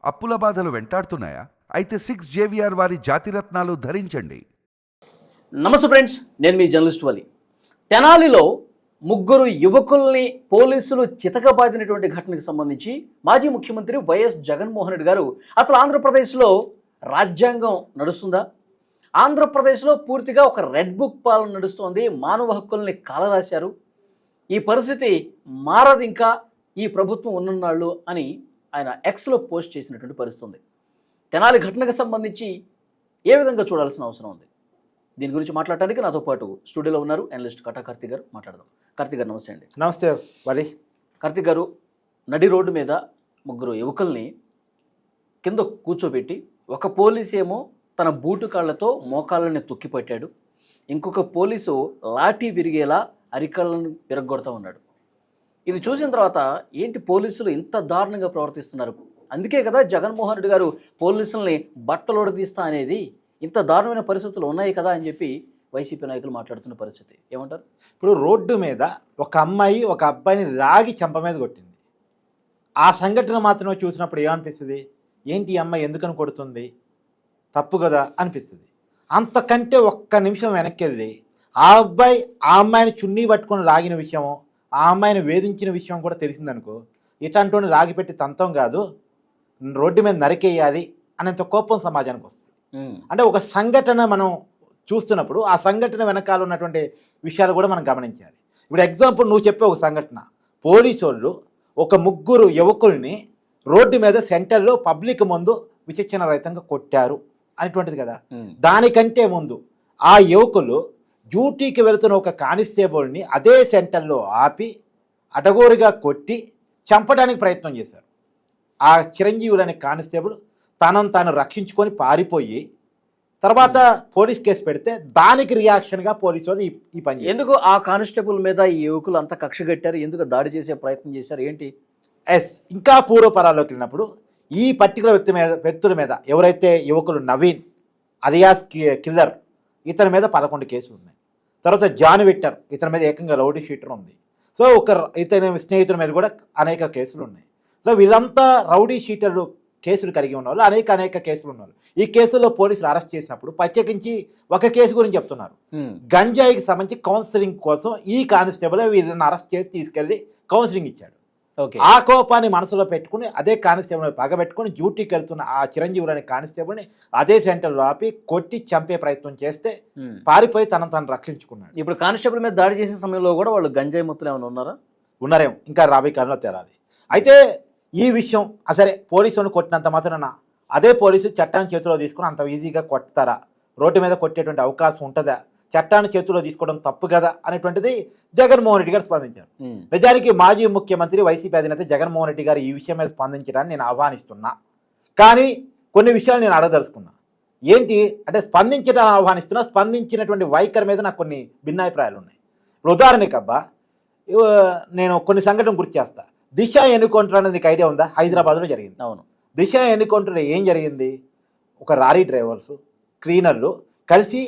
అప్పుల బాధలు వెంటాడుతున్నాయా? అయితే 6 JVR వారి జాతిరత్నాలు ధరించండి. నమస్తే ఫ్రెండ్స్, నేను మీ జర్నలిస్ట్ వలి. తెనాలిలో ముగ్గురు యువకుల్ని పోలీసులు చితకబాదినటువంటి ఘటనకు సంబంధించి మాజీ ముఖ్యమంత్రి వైఎస్ జగన్మోహన్ రెడ్డి గారు అసలు ఆంధ్రప్రదేశ్లో రాజ్యాంగం నడుస్తుందా? ఆంధ్రప్రదేశ్లో పూర్తిగా ఒక రెడ్ బుక్ పాలన నడుస్తోంది. మానవ హక్కుల్ని కాలరాశారు. ఈ పరిస్థితి మారదు ఇంకా ఈ ప్రభుత్వం ఉన్ననాళ్ళు అని ఆయన ఎక్స్లో పోస్ట్ చేసినటువంటి పరిస్థితి ఉంది. తెనాలి ఘటనకు సంబంధించి ఏ విధంగా చూడాల్సిన అవసరం ఉంది? దీని గురించి మాట్లాడడానికి నాతో పాటు స్టూడియోలో ఉన్నారు అనలిస్ట్ కటా కార్తీక్ గారు. మాట్లాడదాం. కార్తీక్ గారు నమస్తే అండి. నమస్తే వలి. కార్తీక్ గారు, నడి రోడ్డు మీద ముగ్గురు యువకుల్ని కింద కూర్చోబెట్టి ఒక పోలీసు ఏమో తన బూటు కాళ్లతో మోకాళ్ళని తొక్కిపట్టాడు, ఇంకొక పోలీసు లాఠీ విరిగేలా అరికాళ్ళను విరగొడతా ఉన్నాడు. ఇది చూసిన తర్వాత ఏంటి పోలీసులు ఇంత దారుణంగా ప్రవర్తిస్తున్నారు? అందుకే కదా జగన్మోహన్ రెడ్డి గారు పోలీసుల్ని బట్టలోడదీస్తా అనేది. ఇంత దారుణమైన పరిస్థితులు ఉన్నాయి కదా అని చెప్పి వైసీపీ నాయకులు మాట్లాడుతున్న పరిస్థితి ఏమంటారు? ఇప్పుడు రోడ్డు మీద ఒక అమ్మాయి ఒక అబ్బాయిని లాగి చెంప మీద కొట్టింది. ఆ సంఘటన మాత్రమే చూసినప్పుడు ఏమనిపిస్తుంది? ఏంటి ఈ అమ్మాయి ఎందుకని కొడుతుంది, తప్పు కదా అనిపిస్తుంది. అంతకంటే ఒక్క నిమిషం వెనక్కి వెళ్ళి ఆ అబ్బాయి ఆ అమ్మాయిని చున్నీ పట్టుకొని లాగిన విషయము, ఆ అమ్మాయిని వేధించిన విషయం కూడా తెలిసిందనుకో, ఇట్లాంటి లాగిపెట్టి తంతం కాదు, రోడ్డు మీద నరికేయాలి అనేంత కోపం సమాజానికి వస్తుంది. అంటే ఒక సంఘటన మనం చూస్తున్నప్పుడు ఆ సంఘటన వెనకాల ఉన్నటువంటి విషయాలు కూడా మనం గమనించాలి. ఇప్పుడు ఎగ్జాంపుల్ నువ్వు చెప్పే ఒక సంఘటన, పోలీసు వాళ్ళు ఒక ముగ్గురు యువకుల్ని రోడ్డు మీద సెంటర్లో పబ్లిక్ ముందు విచక్షణ రహితంగా కొట్టారు అనేటువంటిది కదా. దానికంటే ముందు ఆ యువకులు డ్యూటీకి వెళుతున్న ఒక కానిస్టేబుల్ని అదే సెంటర్లో ఆపి అడగోరుగా కొట్టి చంపడానికి ప్రయత్నం చేశారు. ఆ చిరంజీవులు అనే కానిస్టేబుల్ తనను తాను రక్షించుకొని పారిపోయి తర్వాత పోలీస్ కేసు పెడితే దానికి రియాక్షన్గా పోలీసు వాళ్ళు ఈ పని. ఎందుకు ఆ కానిస్టేబుల్ మీద ఈ యువకులు అంతా కక్ష కట్టారు? ఎందుకు దాడి చేసే ప్రయత్నం చేశారు? ఏంటి? ఇంకా పూర్వపరాల్లోకి వెళ్ళినప్పుడు ఈ పర్టికులర్ వ్యక్తుల మీద ఎవరైతే యువకులు నవీన్ అలియాస్ కిల్లర్, ఇతని మీద 11 కేసులు ఉన్నాయి. తర్వాత జాన్ విక్టర్, ఇతని మీద ఏకంగా రౌడీ షీటర్ ఉంది. సో ఇతని స్నేహితుల మీద కూడా అనేక కేసులు ఉన్నాయి. సో వీళ్ళంతా రౌడీ షీటర్లు కేసులు కలిగి ఉన్నవాళ్ళు, అనేక కేసులు ఉన్నారు. ఈ కేసుల్లో పోలీసులు అరెస్ట్ చేసినప్పుడు ప్రత్యేకించి ఒక కేసు గురించి చెప్తున్నారు. గంజాయికి సంబంధించి కౌన్సిలింగ్ కోసం ఈ కానిస్టేబుల్ వీళ్ళని అరెస్ట్ చేసి తీసుకెళ్లి కౌన్సిలింగ్ ఇచ్చాడు. ఆ కోపాన్ని మనసులో పెట్టుకుని అదే కానిస్టేబుల్ పగబెట్టుకుని డ్యూటీకి వెళ్తున్న ఆ చిరంజీవులు అనే కానిస్టేబుల్ని అదే సెంటర్లో ఆపి కొట్టి చంపే ప్రయత్నం చేస్తే పారిపోయి తనను రక్షించుకున్నాడు. ఇప్పుడు కానిస్టేబుల్ మీద దాడి చేసే సమయంలో కూడా వాళ్ళు గంజాయి మొత్తం ఏమైనా ఉన్నారేమో, ఇంకా రాబోయే కాలంలో తేలాలి. అయితే ఈ విషయం సరే, పోలీసులను కొట్టినంత మాత్రాన అదే పోలీసు చట్టాన్ని చేతిలో తీసుకుని అంత ఈజీగా కొడతారా? రోడ్డు మీద కొట్టేటువంటి అవకాశం ఉంటుందా? చట్టాన్ని చేతిలో తీసుకోవడం తప్పు కదా అనేటువంటిది జగన్మోహన్ రెడ్డి గారు స్పందించారు. నిజానికి మాజీ ముఖ్యమంత్రి వైసీపీ అధినేత జగన్మోహన్ రెడ్డి గారు ఈ విషయం మీద స్పందించడాన్ని నేను ఆహ్వానిస్తున్నా. కానీ కొన్ని విషయాలు నేను అడగదలుచుకున్నా. ఏంటి అంటే స్పందించడాన్ని ఆహ్వానిస్తున్నా, స్పందించినటువంటి వైఖరి మీద నాకు కొన్ని భిన్నాభిప్రాయాలు ఉన్నాయి. ఉదాహరణకి అబ్బా, నేను కొన్ని సంఘటనలు గుర్తు చేస్తా. దిశ ఎన్కౌంటర్ అనేది నీకు ఐడియా ఉందా? హైదరాబాద్లో జరిగింది. అవును. దిశ ఎన్కౌంటర్ ఏం జరిగింది? ఒక లారీ డ్రైవర్సు క్లీనర్లు కలిసి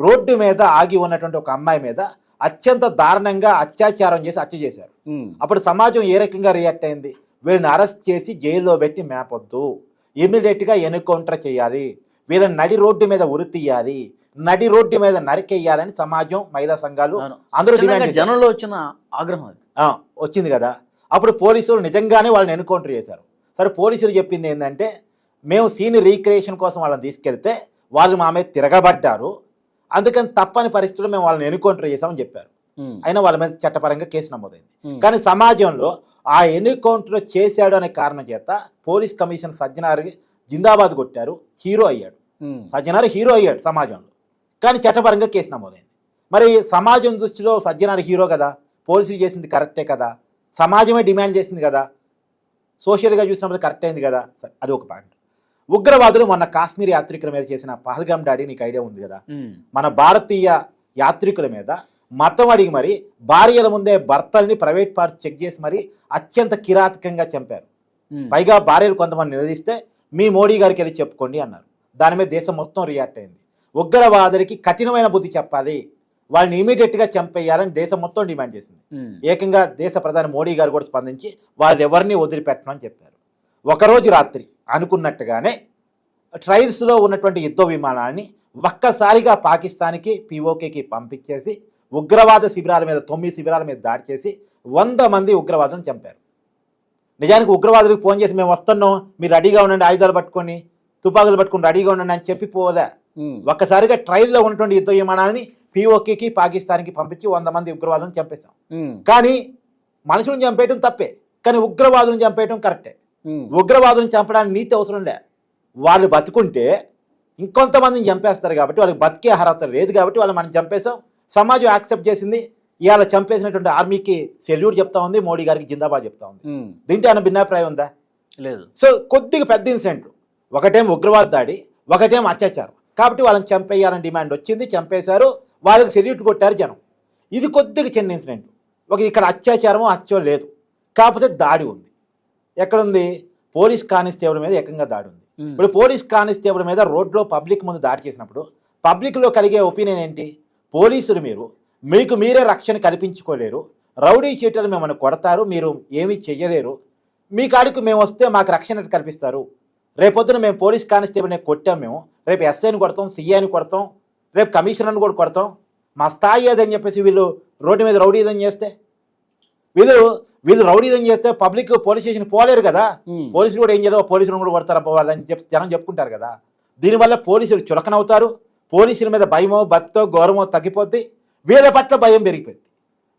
రోడ్డు మీద ఆగి ఉన్నటువంటి ఒక అమ్మాయి మీద అత్యంత దారుణంగా అత్యాచారం చేసి హత్య చేశారు. అప్పుడు సమాజం ఏ రకంగా రియాక్ట్ అయింది? వీళ్ళని అరెస్ట్ చేసి జైల్లో పెట్టి మేపొద్దు, ఇమీడియట్గా ఎన్కౌంటర్ చేయాలి, వీళ్ళని నడి రోడ్డు మీద ఉరి తీయాలి, నడి రోడ్డు మీద నరికేయాలని సమాజం, మహిళా సంఘాలు అందరూ డిమాండ్. జనంలో వచ్చిన ఆగ్రహం వచ్చింది కదా. అప్పుడు పోలీసులు నిజంగానే వాళ్ళని ఎన్కౌంటర్ చేశారు. సరే, పోలీసులు చెప్పింది ఏంటంటే మేము సీన్ రీక్రియేషన్ కోసం వాళ్ళని తీసుకెళ్తే వాళ్ళు మా మీద తిరగబడ్డారు, అందుకని తప్పని పరిస్థితుల్లో మేము వాళ్ళని ఎన్కౌంటర్ చేశామని చెప్పారు. అయినా వాళ్ళ మీద చట్టపరంగా కేసు నమోదైంది. కానీ సమాజంలో ఆ ఎన్కౌంటర్ చేశాడు అనే కారణం చేత పోలీస్ కమిషన్ సజ్జనార్కి జిందాబాద్ కొట్టారు, హీరో అయ్యాడు. సజ్జనార్ హీరో అయ్యాడు సమాజంలో, కానీ చట్టపరంగా కేసు నమోదైంది. మరి సమాజం దృష్టిలో సజ్జనార్ హీరో కదా, పోలీసులు చేసింది కరెక్టే కదా, సమాజమే డిమాండ్ చేసింది కదా, సోషల్గా చూసినప్పుడు కరెక్ట్ అయింది కదా. అది ఒక పాయింట్. ఉగ్రవాదులు మొన్న కాశ్మీర్ యాత్రికుల మీద చేసిన పహల్గామ్ దాడి నీకు ఐడియా ఉంది కదా. మన భారతీయ యాత్రికుల మీద మతం అడిగి మరి భార్యల ముందే భర్తల్ని ప్రైవేట్ పార్ట్స్ చెక్ చేసి మరి అత్యంత కిరాతకంగా చంపారు. పైగా భార్యలు కొంతమంది నిలదీస్తే మీ మోడీ గారికి వెళ్ళి చెప్పుకోండి అన్నారు. దాని మీద దేశం మొత్తం రియాక్ట్ అయింది. ఉగ్రవాదులకి కఠినమైన బుద్ధి చెప్పాలి, వాళ్ళని ఇమీడియట్గా చంపేయాలని దేశం మొత్తం డిమాండ్ చేసింది. ఏకంగా దేశ ప్రధాని మోడీ గారు కూడా స్పందించి వాళ్ళు ఎవరిని వదిలిపెట్టమని చెప్పారు. ఒకరోజు రాత్రి అనుకున్నట్టుగానే ట్రయల్స్లో ఉన్నటువంటి యుద్ధ విమానాన్ని ఒక్కసారిగా పాకిస్తాన్కి పిఓకేకి పంపించేసి ఉగ్రవాద శిబిరాల మీద 9 శిబిరాల మీద దాడి చేసి 100 మంది ఉగ్రవాదులను చంపారు. నిజానికి ఉగ్రవాదులకు ఫోన్ చేసి మేము వస్తున్నాం, మీరు రెడీగా ఉండండి, ఆయుధాలు పట్టుకొని తుపాకులు పట్టుకుని రెడీగా ఉండండి అని చెప్పి పోలే. ఒక్కసారిగా ట్రయల్లో ఉన్నటువంటి యుద్ధ విమానాన్ని పిఓకేకి పాకిస్తాన్కి పంపించి 100 మంది ఉగ్రవాదులను చంపేశాం. కానీ మనుషులను చంపేయటం తప్పే, కానీ ఉగ్రవాదులను చంపేయటం కరెక్టే. ఉగ్రవాదులను చంపడానికి నీతి అవసరం లే. వాళ్ళు బతుకుంటే ఇంకొంతమందిని చంపేస్తారు కాబట్టి వాళ్ళకి బతికే అర్హత లేదు కాబట్టి వాళ్ళు మనం చంపేశాం. సమాజం యాక్సెప్ట్ చేసింది. ఇవాళ చంపేసినటువంటి ఆర్మీకి సెల్యూట్ చెప్తా ఉంది, మోడీ గారికి జిందాబాద్ చెప్తా ఉంది. దీంట్లో ఏమైనా భిన్నాభిప్రాయం ఉందా? లేదు. సో కొద్దిగా పెద్ద ఇన్సిడెంట్లు, ఒకటేం ఉగ్రవాద దాడి, ఒకటేం అత్యాచారం, కాబట్టి వాళ్ళని చంపేయాలని డిమాండ్ వచ్చింది, చంపేశారు, వాళ్ళకి సెల్యూట్ కొట్టారు జనం. ఇది కొద్దిగా చిన్న ఇన్సిడెంట్. ఇక్కడ అత్యాచారమో హత్యో లేదు, కాకపోతే దాడి ఉంది. ఎక్కడుంది? పోలీస్ కానిస్టేబుల్ మీద ఏకంగా దాడి ఉంది. ఇప్పుడు పోలీస్ కానిస్టేబుల్ మీద రోడ్లో పబ్లిక్ ముందు దాడి చేసినప్పుడు పబ్లిక్లో కలిగే ఒపీనియన్ ఏంటి? పోలీసులు మీకు మీరే రక్షణ కల్పించుకోలేరు, రౌడీ షీటర్లు మిమ్మల్ని కొడతారు, మీరు ఏమీ చెయ్యలేరు, మీ కాడికి మేము వస్తే మాకు రక్షణ కల్పిస్తారు. రేపొద్దున మేము పోలీస్ కానిస్టేబుల్ని కొట్టాం, మేము రేపు ఎస్ఐని కొడతాం, సిఐని కొడతాం, రేపు కమిషనర్ని కూడా కొడతాం, మా స్థాయి ఏదని చెప్పేసి వీళ్ళు రోడ్డు మీద రౌడీజం చేస్తే వీళ్ళు రౌడీజం చేస్తే పబ్లిక్ పోలీస్ స్టేషన్ పోలేరు కదా. పోలీసులు కూడా ఏం చేయాలో పోలీసులు కూడా కొడతారు వాళ్ళని చెప్పి జనం చెప్పుకుంటారు కదా. దీనివల్ల పోలీసులు చులకనవుతారు, పోలీసుల మీద భయమో భక్తో గౌరవమో తగ్గిపోద్ది, వీళ్ళ పట్ల భయం పెరిగిపోయింది.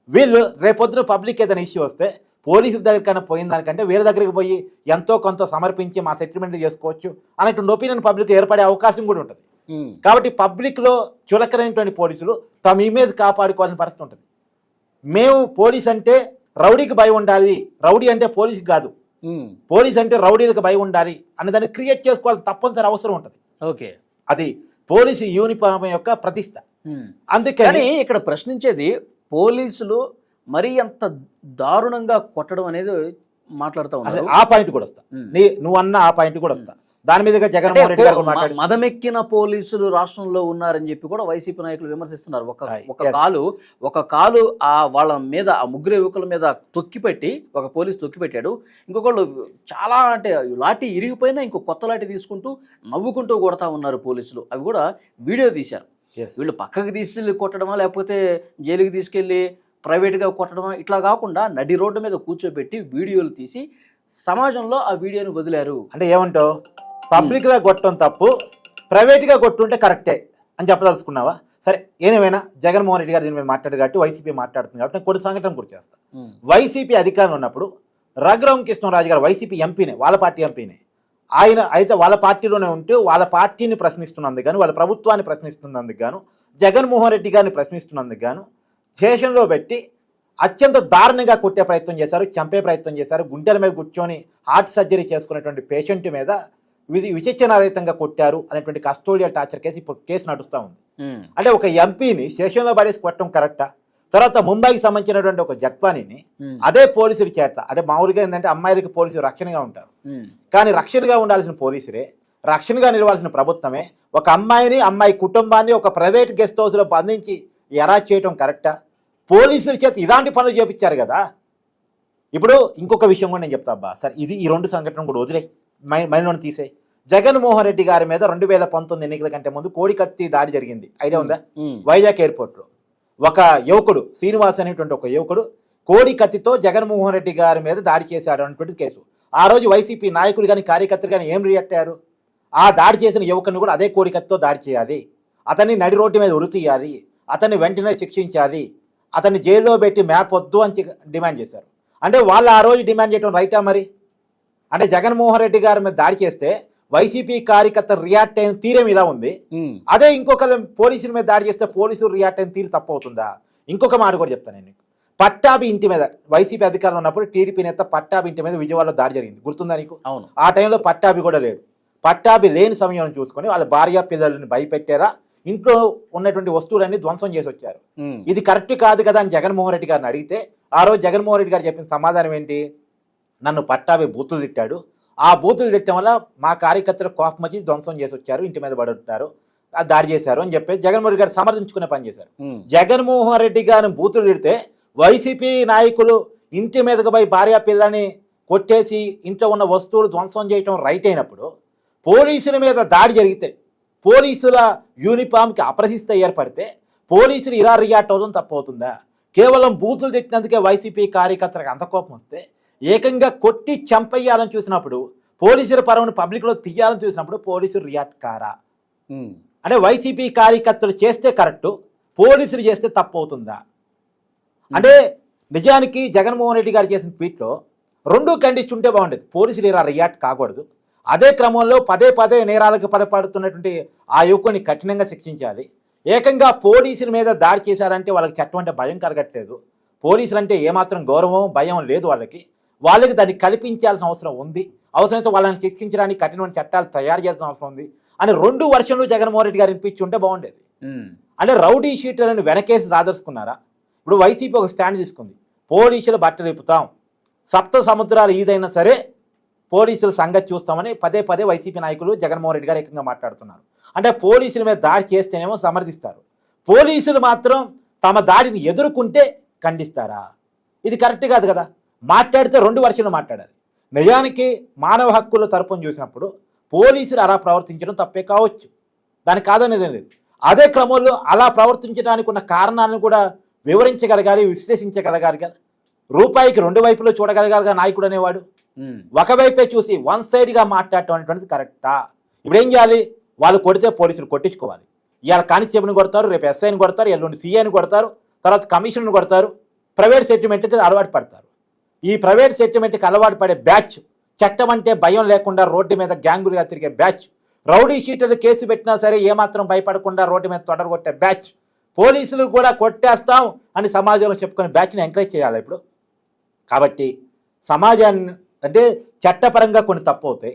వీళ్ళు రేపొద్దున పబ్లిక్ ఏదైనా ఇష్యూ వస్తే పోలీసుల దగ్గరికైనా పోయిన దానికంటే వీళ్ళ దగ్గరికి పోయి ఎంతో కొంత సమర్పించి మా సెటిల్మెంట్ చేసుకోవచ్చు అనేటువంటి ఒపీనియన్ పబ్లిక్ ఏర్పడే అవకాశం కూడా ఉంటుంది. కాబట్టి పబ్లిక్లో చులకనైనటువంటి పోలీసులు తమ ఇమేజ్ కాపాడుకోవాల్సిన పరిస్థితి ఉంటుంది. మేము పోలీస్ అంటే రౌడీకి భయం ఉండాలి, రౌడీ అంటే పోలీసుకి కాదు, పోలీస్ అంటే రౌడీలకు భయం ఉండాలి అనే దాన్ని క్రియేట్ చేసుకోవాలని తప్పనిసరి అవసరం ఉంటుంది. ఓకే, అది పోలీసు యూనిఫామ్ యొక్క ప్రతిష్ట. అందుకని ఇక్కడ ప్రశ్నించేది పోలీసులు మరీ అంత దారుణంగా కొట్టడం అనేది మాట్లాడుతూ ఉన్నారు. ఆ పాయింట్ కూడా వస్తా, నువ్వు అన్న ఆ పాయింట్ కూడా వస్తా. దాని మీదుగా జగన్మోహన్ రెడ్డి గారు మాట్లాడి మదమెక్కిన పోలీసులు రాష్ట్రంలో ఉన్నారని చెప్పి కూడా వైసీపీ నాయకులు విమర్శిస్తున్నారు. ఒక కాలు వాళ్ళ మీద ఆ ముగ్గురు యువకుల మీద తొక్కిపెట్టి ఒక పోలీసు తొక్కిపెట్టాడు, ఇంకొకళ్ళు చాలా అంటే లాఠీ ఇరిగిపోయినా ఇంకో కొత్త లాఠీ తీసుకుంటూ నవ్వుకుంటూ కొడతా ఉన్నారు పోలీసులు. అవి కూడా వీడియో తీశారు. వీళ్ళు పక్కకి తీసుకెళ్ళి కొట్టడమా లేకపోతే జైలుకి తీసుకెళ్ళి ప్రైవేట్గా కొట్టడమా ఇట్లా కాకుండా నడి రోడ్డు మీద కూర్చోబెట్టి వీడియోలు తీసి సమాజంలో ఆ వీడియోని వదిలారు. అంటే ఏమంటావు? పబ్లిక్గా కొట్టడం తప్పు, ప్రైవేట్గా కొట్టుంటే కరెక్టే అని చెప్పదలుచుకున్నావా? సరే, ఏమైనా జగన్మోహన్ రెడ్డి గారు దీని మీద మాట్లాడారు కాబట్టి వైసీపీ మాట్లాడుతుంది కాబట్టి నేను కొన్ని సంఘటన గుర్తు చేస్తాను. వైసీపీ అధికారంలో ఉన్నప్పుడు రఘురామ కృష్ణరాజు గారు వైసీపీ ఎంపీనే, వాళ్ళ పార్టీ ఎంపీనే. ఆయన అయితే వాళ్ళ పార్టీలోనే ఉంటూ వాళ్ళ పార్టీని ప్రశ్నిస్తున్నందుకు గాను, వాళ్ళ ప్రభుత్వాన్ని ప్రశ్నిస్తున్నందుకు గాను, జగన్మోహన్ రెడ్డి గారిని ప్రశ్నిస్తున్నందుకు గాను స్టేషన్లో పెట్టి అత్యంత దారుణంగా కొట్టే ప్రయత్నం చేశారు, చంపే ప్రయత్నం చేశారు. గుండెల మీద కూర్చొని హార్ట్ సర్జరీ చేసుకునేటువంటి పేషెంట్ మీద విచక్షణారహితంగా కొట్టారు అనేటువంటి కస్టోడియల్ టార్చర్ కేసు ఇప్పుడు కేసు నడుస్తూ ఉంది. అంటే ఒక ఎంపీని స్టేషన్లో పడేసి కొట్టడం కరెక్టా? తర్వాత ముంబైకి సంబంధించినటువంటి ఒక జట్పానీని అదే పోలీసులు చేత, అంటే మామూలుగా ఏంటంటే అమ్మాయిలకి పోలీసులు రక్షణగా ఉంటారు, కానీ రక్షణగా ఉండాల్సిన పోలీసులే, రక్షణగా నిలవాల్సిన ప్రభుత్వమే ఒక అమ్మాయి కుటుంబాన్ని ఒక ప్రైవేట్ గెస్ట్ హౌస్లో బంధించి ఎరాజ్ చేయడం కరెక్టా? పోలీసుల చేత ఇలాంటి పనులు చేపించారు కదా. ఇప్పుడు ఇంకొక విషయం కూడా నేను చెప్తా అబ్బా సార్, ఈ రెండు సంఘటనలు కూడా వదిలే మైండ్లోని తీసే. జగన్మోహన్ రెడ్డి గారి మీద 2019 ఎన్నికల కంటే ముందు కోడికత్తి దాడి జరిగింది, ఐడియా ఉందా? వైజాగ్ ఎయిర్పోర్ట్లో ఒక యువకుడు, శ్రీనివాస్ అనేటువంటి ఒక యువకుడు కోడికత్తితో జగన్మోహన్ రెడ్డి గారి మీద దాడి చేశాడు అనేటువంటి కేసు. ఆ రోజు వైసీపీ నాయకులు కానీ కార్యకర్తలు కానీ ఏం రియాక్ట్ అయ్యారు? ఆ దాడి చేసిన యువకుని కూడా అదే కోడికత్తితో దాడి చేయాలి, అతన్ని నడి రోడ్డు మీద ఉరితీయాలి, అతన్ని వెంటనే శిక్షించాలి, అతన్ని జైల్లో పెట్టి మ్యాప్ వద్దు అని డిమాండ్ చేశారు. అంటే వాళ్ళు ఆ రోజు డిమాండ్ చేయడం రైటా మరి? అంటే జగన్మోహన్ రెడ్డి గారి మీద దాడి చేస్తే వైసీపీ కార్యకర్త రియాక్ట్ అయిన తీరేం ఇలా ఉంది, అదే ఇంకొకరు పోలీసుల మీద దాడి చేస్తే పోలీసులు రియాక్ట్ అయిన తీరు తప్పు అవుతుందా? ఇంకొక మాట కూడా చెప్తాను నేను. పట్టాభి ఇంటి మీద వైసీపీ అధికారంలో ఉన్నప్పుడు టీడీపీ నేత పట్టాభి ఇంటి మీద విజయవాడలో దాడి జరిగింది, గుర్తుందా నీకు? అవును. ఆ టైంలో పట్టాభి కూడా లేడు. పట్టాభి లేని సమయం చూసుకొని వాళ్ళ భార్య పిల్లలని భయపెట్టారా, ఇంట్లో ఉన్నటువంటి వస్తువులన్నీ ధ్వంసం చేసి వచ్చారు. ఇది కరెక్ట్ కాదు కదా అని జగన్మోహన్ రెడ్డి గారిని అడిగితే ఆ రోజు జగన్మోహన్ రెడ్డి గారు చెప్పిన సమాధానం ఏంటి? నన్ను పట్టాభి బూతులు తిట్టాడు, ఆ బూతులు తిట్టడం వల్ల మా కార్యకర్తలు కోపం వచ్చి ధ్వంసం చేసి వచ్చారు, ఇంటి మీద పడుంటారు, దాడి చేశారు అని చెప్పి జగన్మోహన్ రెడ్డి గారు సమర్థించుకునే పని చేశారు. జగన్మోహన్ రెడ్డి గారిని బూతులు తిడితే వైసీపీ నాయకులు ఇంటి మీదకు పోయి భార్య పిల్లని కొట్టేసి ఇంట్లో ఉన్న వస్తువులు ధ్వంసం చేయటం రైట్ అయినప్పుడు పోలీసుల మీద దాడి జరిగితే పోలీసుల యూనిఫామ్కి అప్రసిస్త ఏర్పడితే పోలీసులు ఇలా రియాక్ట్ అవ్వడం తప్పవుతుందా? కేవలం బూతులు తిట్టినందుకే వైసీపీ కార్యకర్తలకు అంత కోపం వస్తే ఏకంగా కొట్టి చంపేయాలని చూసినప్పుడు పోలీసుల పరవను పబ్లిక్లో తీయాలని చూసినప్పుడు పోలీసులు రియాక్ట్ కారా? అంటే వైసీపీ కార్యకర్తలు చేస్తే కరెక్టు, పోలీసులు చేస్తే తప్పు అవుతుందా? అంటే నిజానికి జగన్మోహన్ రెడ్డి గారు చేసిన ట్వీట్లో రెండూ ఖండిస్తుంటే బాగుండేది. పోలీసులు ఇలా రియాక్ట్ కాకూడదు, అదే క్రమంలో పదే పదే నేరాలకు పడపడుతున్నటువంటి ఆ యువకుని కఠినంగా శిక్షించాలి. ఏకంగా పోలీసుల మీద దాడి చేశారంటే వాళ్ళకి చట్టం అంటే భయం కలగట్లేదు, పోలీసులు అంటే ఏమాత్రం గౌరవం భయం లేదు వాళ్ళకి దాన్ని కల్పించాల్సిన అవసరం ఉంది, అవసరమైతే వాళ్ళని శిక్షించడానికి కఠినమైన చట్టాలు తయారు చేయాల్సిన అవసరం ఉంది అని 2 వర్షన్లు జగన్మోహన్ రెడ్డి గారు వినిపించి ఉంటే బాగుండేది. అంటే రౌడీ షీటర్లను వెనకేసి రాదర్చుకున్నారా? ఇప్పుడు వైసీపీ ఒక స్టాండ్ తీసుకుంది, పోలీసులు బట్టలు ఇప్పుతాం, సప్త సముద్రాలు ఈదైనా సరే పోలీసుల సంగతి చూస్తామని పదే పదే వైసీపీ నాయకులు జగన్మోహన్ రెడ్డి గారు ఏకంగా మాట్లాడుతున్నారు. అంటే పోలీసుల మీద దాడి చేస్తేనేమో సమర్థిస్తారు, పోలీసులు మాత్రం తమ దాడిని ఎదుర్కొంటే ఖండిస్తారా? ఇది కరెక్ట్ కాదు కదా. మాట్లాడితే 2 వర్షాలు మాట్లాడాలి. నిజానికి మానవ హక్కుల తరపున చూసినప్పుడు పోలీసులు అలా ప్రవర్తించడం తప్పే కావచ్చు, దానికి కాదనేది లేదు. అదే క్రమంలో అలా ప్రవర్తించడానికి ఉన్న కారణాలను కూడా వివరించగలగాలి, విశ్లేషించగలగాలి కదా. రూపాయికి 2 వైపులో చూడగలగాలిగా నాయకుడు అనేవాడు. ఒకవైపే చూసి వన్ సైడ్గా మాట్లాడటం అనేటువంటిది కరెక్టా? ఇప్పుడు ఏం చేయాలి? వాళ్ళు కొడితే పోలీసులు కొట్టించుకోవాలి. ఇవాళ కానిస్టేబుల్ని కొడతారు, రేపు ఎస్ఐని కొడతారు, ఎల్లుండి సీఐని కొడతారు, తర్వాత కమిషనర్ని కొడతారు, ప్రైవేట్ సెటిల్మెంట్కి అలవాటు పడతారు. ఈ ప్రైవేట్ సెటిల్మెంట్కి అలవాటు పడే బ్యాచ్, చట్టం అంటే భయం లేకుండా రోడ్డు మీద గ్యాంగులుగా తిరిగే బ్యాచ్, రౌడీ షీటర్లు కేసు పెట్టినా సరే ఏమాత్రం భయపడకుండా రోడ్డు మీద తొడరగొట్టే బ్యాచ్, పోలీసులు కూడా కొట్టేస్తాం అని సమాజంలో చెప్పుకునే బ్యాచ్ని ఎంకరేజ్ చేయాలి ఇప్పుడు. కాబట్టి సమాజాన్ని అంటే చట్టపరంగా కొన్ని తప్పు అవుతాయి,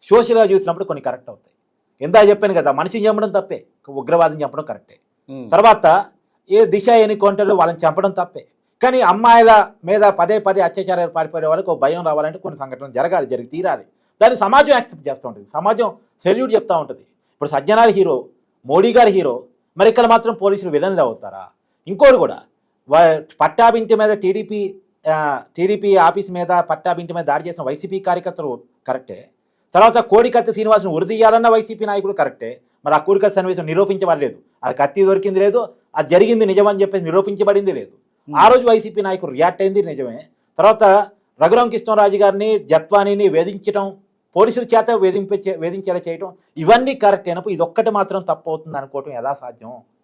సోషల్గా చూసినప్పుడు కొన్ని కరెక్ట్ అవుతాయి. ఇందా చెప్పాను కదా, మనిషిని చంపడం తప్పే, ఉగ్రవాదం చంపడం కరెక్టే. తర్వాత దిశ ఎన్నికౌంటర్లో వాళ్ళని చంపడం తప్పే. కానీ అమ్మాయిల మీద పదే పదే అత్యాచారాలు పారిపోయే వాళ్ళకి ఒక భయం రావాలంటే కొన్ని సంఘటనలు జరిగి తీరాలి. దాన్ని సమాజం యాక్సెప్ట్ చేస్తూ ఉంటుంది, సమాజం సెల్యూట్ చెప్తూ ఉంటుంది. ఇప్పుడు సజ్జనార్ హీరో, మోడీ గారు హీరో, మరి ఇక్కడ మాత్రం పోలీసులు విలన్లు అవుతారా? ఇంకోటి కూడా పట్టాభింటి మీద టీడీపీ ఆఫీస్ మీద పట్టాభింటి మీద దాడి చేసిన వైసీపీ కార్యకర్తలు కరెక్టే. తర్వాత కోడికత్తి శ్రీనివాసును ఉరిదీయాలన్న వైసీపీ నాయకులు కరెక్టే. మరి ఆ కోడికత్తి సన్నివేశం నిరూపించబడలేదు, అది కత్తి దొరికింది లేదు, అది జరిగింది నిజమని చెప్పేసి నిరూపించబడింది లేదు. ఆ రోజు వైసీపీ నాయకులు రియాక్ట్ అయింది నిజమే. తర్వాత రఘురామకృష్ణరాజు గారిని, జత్వానీని వేధించడం, పోలీసుల చేత వేధించేలా చేయడం, ఇవన్నీ కరెక్ట్ అయినప్పుడు ఇదొక్కటి మాత్రం తప్పు అవుతుంది అనుకోవటం ఎలా సాధ్యం?